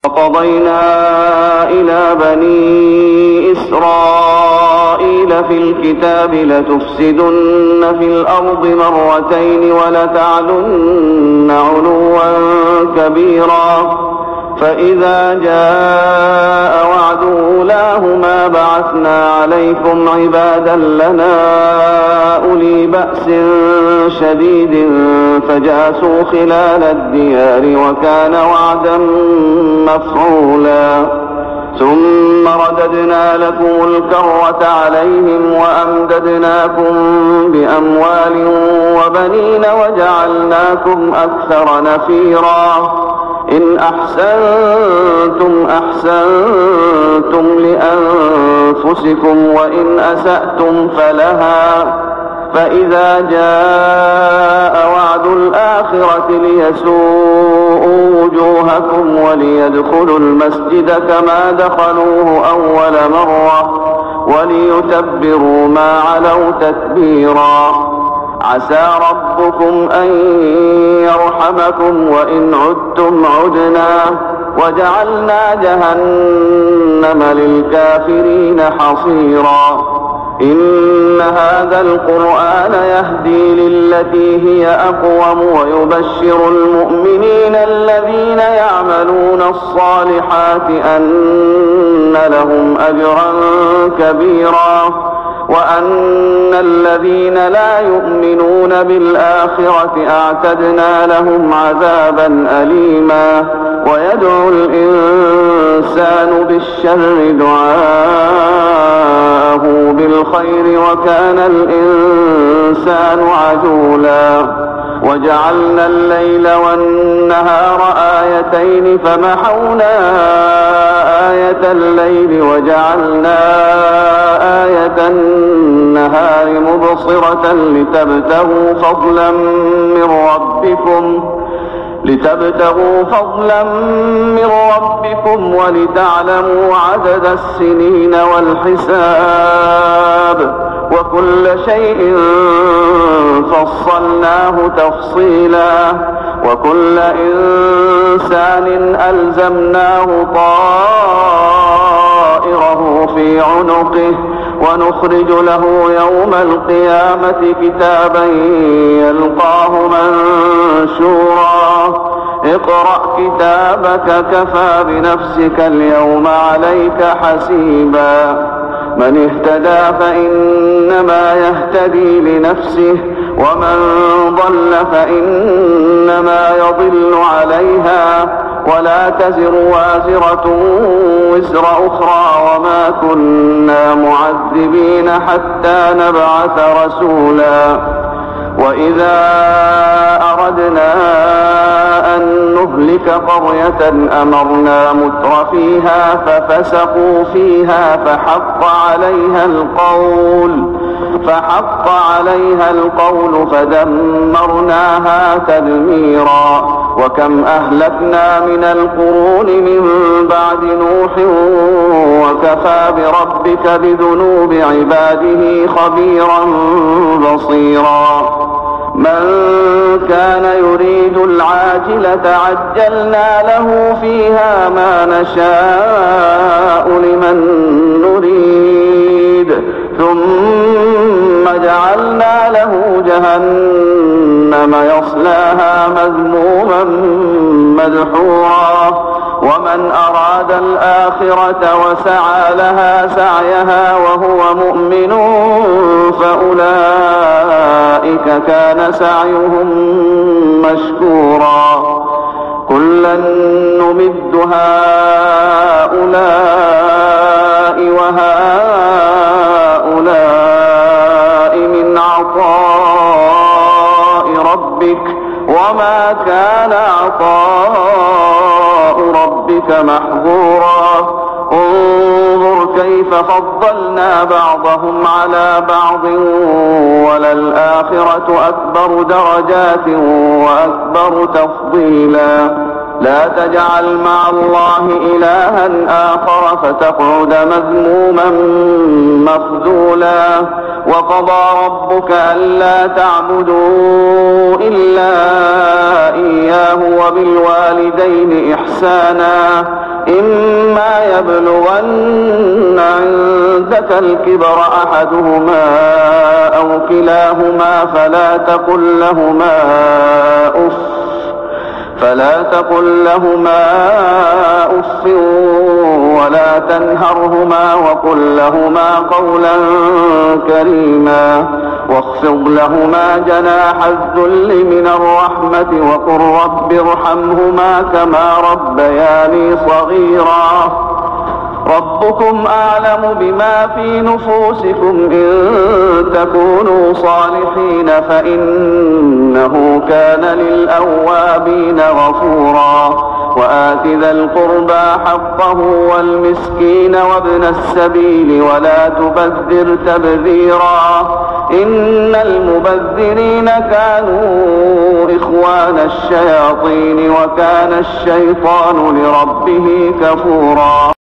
وقضينا إلى بني إسرائيل في الكتاب لتفسدن في الأرض مرتين ولتعلن علوا كبيرا فإذا جاء وعد أولاهما بعثنا عليكم عبادا لنا أولي بأس شديد فجاسوا خلال الديار وكان وعدا مفعولا ثم رددنا لكم الكرة عليهم وأمددناكم بأموال وبنين وجعلناكم أكثر نفيرا إن أحسنتم أحسنتم لأنفسكم وإن أسأتم فلها فإذا جاء وعد الآخرة ليسوءوا وجوهكم وليدخلوا المسجد كما دخلوه أول مرة وليتبروا ما علوا تتبيرا عسى ربكم أن يرحمكم وإن عدتم عدنا وجعلنا جهنم للكافرين حصيرا إن هذا القرآن يهدي للتي هي أقوم ويبشر المؤمنين الذين يعملون الصالحات أن لهم أجرا كبيرا وأن الذين لا يؤمنون بالآخرة أعتدنا لهم عذابا أليما ويدعو الإنسان بالشر دعاءه بالخير وكان الإنسان عجولا وجعلنا الليل والنهار آيتين فمحونا آية الليل وجعلنا آية النهار مبصرة لتبتغوا فضلا من ربكم ولتعلموا عدد السنين والحساب وكل شيء فصلناه تفصيلا وكل إنسان ألزمناه طائره في عنقه ونخرج له يوم القيامة كتابا يلقاه منشورا اقرأ كتابك كفى بنفسك اليوم عليك حسيبا من اهتدى فإنما يهتدي لنفسه ومن ضل فإنما يضل عليها ولا تزر وازرة وزر أخرى وما كنا معذبين حتى نبعث رسولا وإذا أردنا أن نهلك قرية أمرنا متر فيها ففسقوا فيها فحق عليها القول فدمرناها تدميرا وكم أهلكنا من القرون من بعد نوح وكفى بربك بذنوب عباده خبيرا بصيرا من كان يريد العاجلة عجلنا له فيها ما نشاء لمن نريد ثم جعلنا له جهنم يصلاها مذموما مدحورا ومن أراد الآخرة وسعى لها سعيها وهو مؤمن فأولئك كان سعيهم مشكورا كلا نمد هؤلاء وهؤلاء من عطاء ربك وما كان عطاء ربك محظورا انظر كيف فضلنا بعضهم على بعض وللآخرة أكبر درجات وأكبر تفضيلا لا تجعل مع الله إلها آخر فتقعد مذموما مخذولا وقضى ربك ألا تعبدوا إلا إياه وبالوالدين إحسانا إما يبلغن عندك الكبر أحدهما أو كلاهما فلا تقل لهما أف ولا تنهرهما وقل لهما قولا كريما واخفض لهما جناح الذل من الرحمة وقل رب ارحمهما كما ربياني صغيرا ربكم أعلم بما في نفوسكم إن تكونوا صالحين فإنه كان للأوابين غفورا وآت ذا القربى حقه والمسكين وابن السبيل ولا تبذر تبذيرا إن المبذرين كانوا إخوان الشياطين وكان الشيطان لربه كفورا.